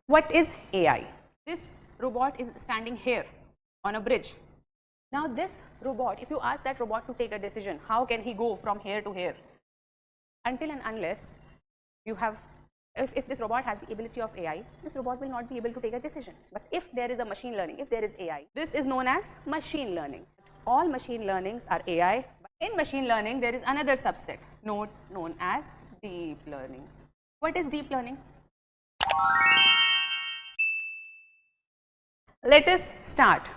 What is AI? This robot is standing here on a bridge. Now this robot, if you ask that robot to take a decision, how can he go from here to here? Until and unless you have, if this robot has the ability of AI, this robot will not be able to take a decision. But if there is a machine learning, if there is AI, this is known as machine learning. All machine learnings are AI. But in machine learning, there is another subset known as deep learning. What is deep learning? Let us start.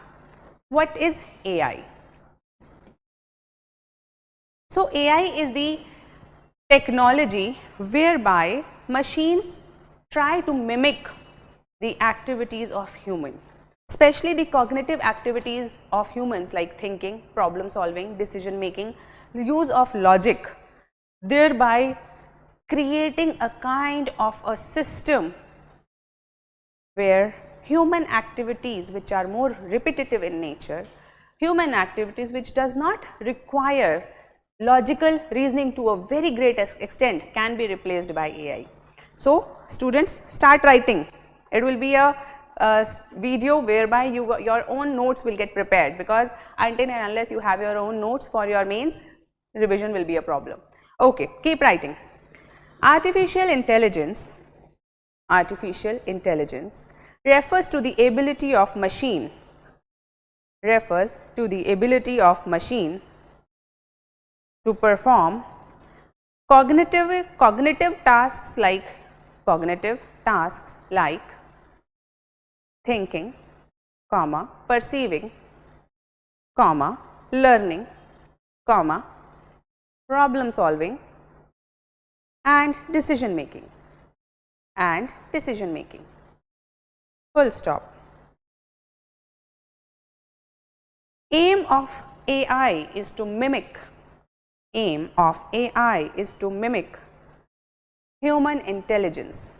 What is AI? So AI is the technology whereby machines try to mimic the activities of human, especially the cognitive activities of humans like thinking, problem solving, decision making, use of logic, thereby creating a kind of a system where human activities which are more repetitive in nature, human activities which does not require logical reasoning to a very great extent can be replaced by AI. So students, start writing. It will be a video whereby your own notes will get prepared, because until and unless you have your own notes for your mains, revision will be a problem. Okay, keep writing. Artificial intelligence refers to the ability of machine to perform cognitive tasks like thinking, perceiving, learning, problem solving and decision making. Full stop. Aim of AI is to mimic human intelligence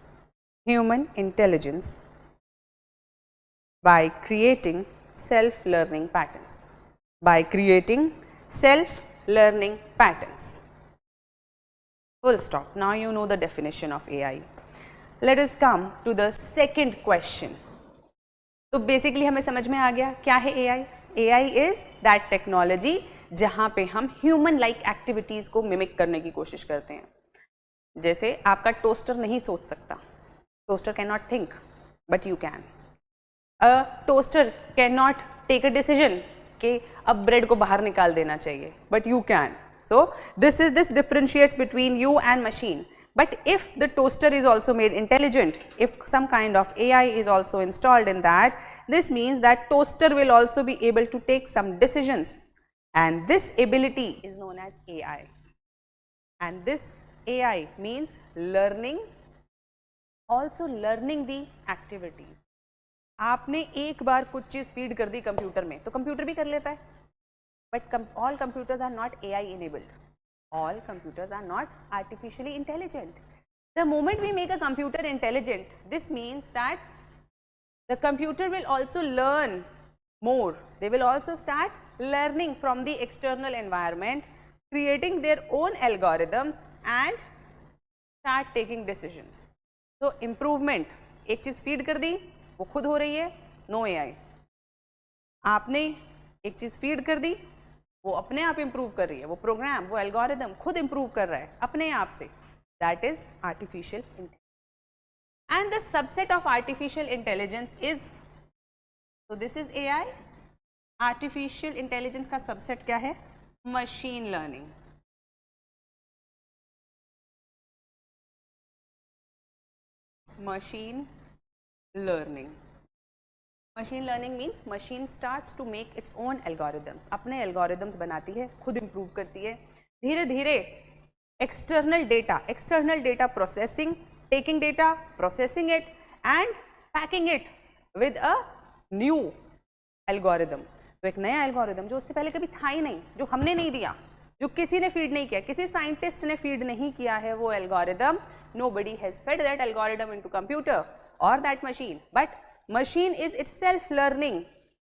by creating self-learning patterns. Full stop. Now you know the definition of AI. Let us come to the second question. तो basically हमें समझ में आ गया क्या है AI? AI is that technology जहाँ पे हम ह्यूमन लाइक एक्टिविटीज़ को मिमिक करने की कोशिश करते हैं. जैसे आपका टोस्टर नहीं सोच सकता, toaster can not think, but you can. A toaster can not take a decision कि अब ब्रेड को बाहर निकाल देना चाहिए, but you can. So this differentiates between you and machine. But if the toaster is also made intelligent, if some kind of AI is also installed in that, this means that toaster will also be able to take some decisions, and this ability is known as AI. And this AI means learning, also learning the activities. आपने एक बार कुछ चीज़ feed कर दी computer में तो computer भी कर लेता है. But all computers are not AI enabled. All computers are not artificially intelligent. The moment we make a computer intelligent, this means that the computer will also learn more. They will also start learning from the external environment, creating their own algorithms and start taking decisions. So improvement, एक चीज़ feed कर दी वो खुद हो रही है, no AI. आपने एक चीज़ feed कर दी वो अपने आप इम्प्रूव कर रही है, वो प्रोग्राम, वो एल्गोरिदम खुद इम्प्रूव कर रहा है अपने आप से. That is artificial intelligence. And the subset of artificial intelligence is, so this is AI. Artificial intelligence का सबसेट क्या है? Machine learning. Machine learning. Machine learning means machine starts to make its own algorithms. अपने algorithms बनाती है, खुद improve करती है. धीरे धीरे external data processing, taking data, processing it and packing it with a new algorithm. तो एक नया एल्गोरिदम जो उससे पहले कभी था ही नहीं, जो हमने नहीं दिया, जो किसी ने फीड नहीं किया, किसी साइंटिस्ट ने फीड नहीं किया है वो algorithm. Nobody has fed that algorithm into computer और that machine, but machine is itself learning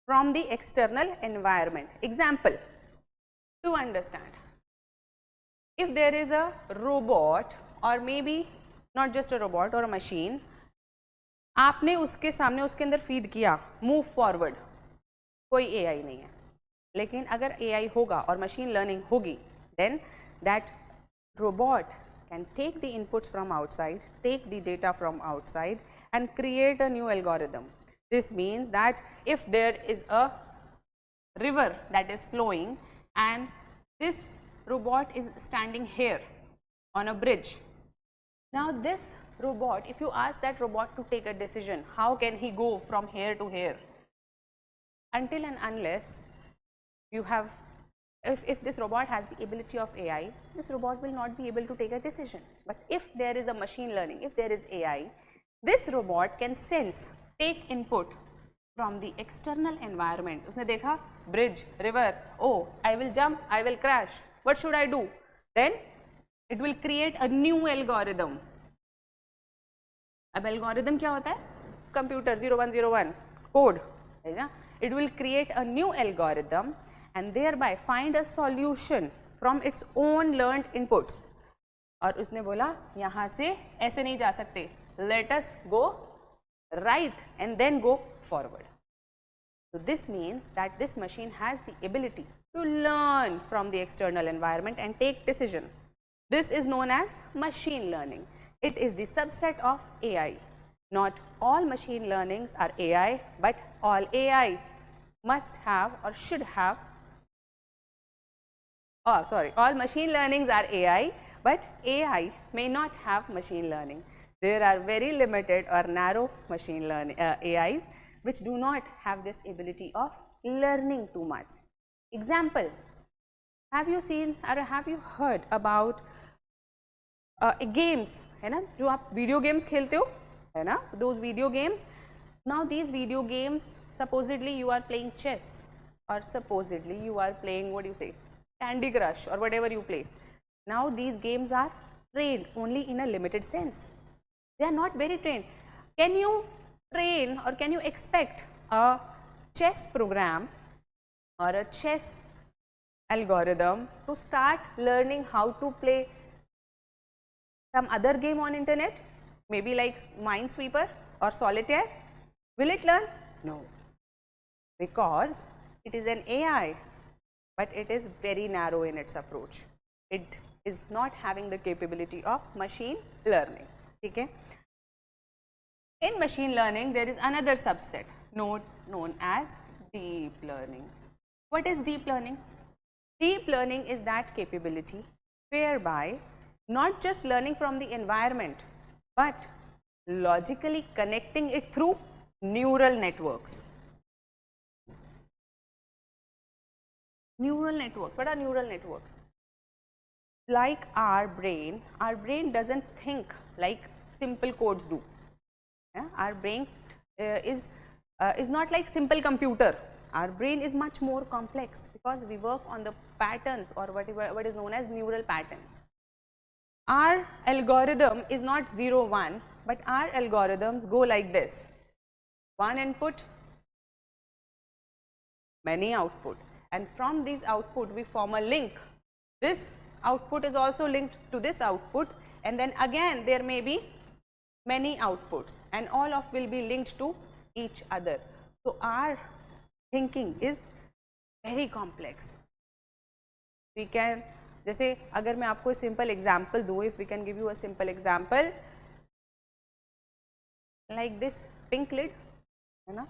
from the external environment. Example, to understand, if there is a robot or maybe not just a robot or a machine, आपने उसके सामने उसके अंदर feed किया move forward, कोई AI नहीं है। लेकिन अगर एआई होगा और मशीन लर्निंग होगी, then that robot can take the inputs from outside, take the data from outside and create a new algorithm. This means that if there is a river that is flowing and this robot is standing here on a bridge. Now this robot, if you ask that robot to take a decision, how can he go from here to here? Until and unless you have, if this robot has the ability of AI, this robot will not be able to take a decision. But if there is a machine learning, if there is AI, this robot can sense, take input from the external environment. उसने देखा bridge, river, oh I will jump, I will crash, what should I do? Then it will create a new algorithm. अब algorithm क्या होता है? Computer 0101 code है ना? It will create a new algorithm and thereby find a solution from its own learned inputs. और उसने बोला यहाँ से ऐसे नहीं जा सकते, let us go right and then go forward. So this means that this machine has the ability to learn from the external environment and take decision. This is known as machine learning. It is the subset of AI. Not all machine learnings are AI, but all AI must have or should have, all machine learnings are AI, but AI may not have machine learning. There are very limited or narrow machine learning AIs which do not have this ability of learning too much. Example, have you seen or have you heard about games, है ना, जो आप video games खेलते हो, है ना, those video games. Now these video games, supposedly you are playing chess or supposedly you are playing, what do you say, Candy Crush or whatever you play. Now these games are trained only in a limited sense. They are not very trained. Can you train or can you expect a chess program or a chess algorithm to start learning how to play some other game on internet, maybe like Minesweeper or Solitaire? Will it learn? No, because it is an AI, but it is very narrow in its approach. It is not having the capability of machine learning. Okay? In machine learning, there is another subset known as deep learning. What is deep learning? Deep learning is that capability whereby not just learning from the environment, but logically connecting it through neural networks. Neural networks. What are neural networks? Like our brain doesn't think like simple codes do. Yeah? Our brain is not like simple computer. Our brain is much more complex because we work on the patterns or what is known as neural patterns. Our algorithm is not 0, 1, but our algorithms go like this. One input, many output, and from these output we form a link. This output is also linked to this output, and then again there may be many outputs, and all of will be linked to each other. So our thinking is very complex. We can, जैसे अगर मैं आपको simple example दूँ, if we can give you a simple example like this pink lid, है ना,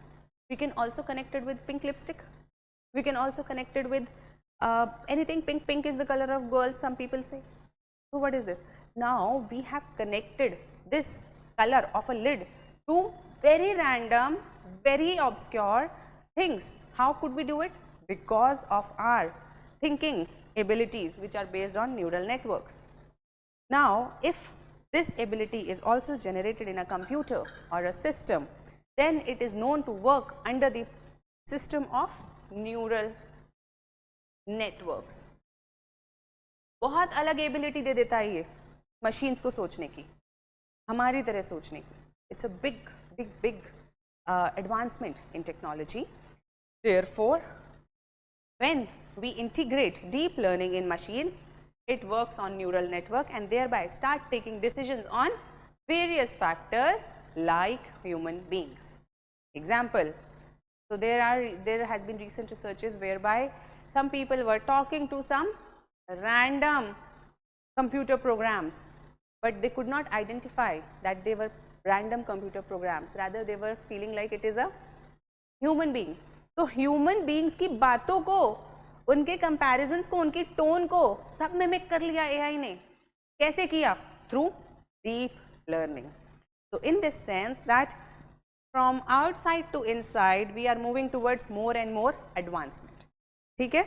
we can also connect it with pink lipstick. We can also connect it with anything pink. Pink is the color of girls, some people say. So what is this? Now we have connected this color of a lid to very random, very obscure things. How could we do it? Because of our thinking abilities which are based on neural networks. Now if this ability is also generated in a computer or a system, then it is known to work under the system of neural networks. बहुत अलग ability दे देता है ये machines को सोचने की, हमारी तरह सोचने की. It's a big advancement in technology. Therefore, when we integrate deep learning in machines, it works on neural network and thereby start taking decisions on various factors like human beings. Example, so there has been recent researches whereby some people were talking to some random computer programs, but they could not identify that they were random computer programs, rather they were feeling like it is a human being. तो human beings की बातों को, उनके comparisons को, उनकी tone को सब mimic कर लिया AI ने. कैसे किया? Through deep learning. So in this sense that from outside to inside we are moving towards more and more advancement. ठीक है?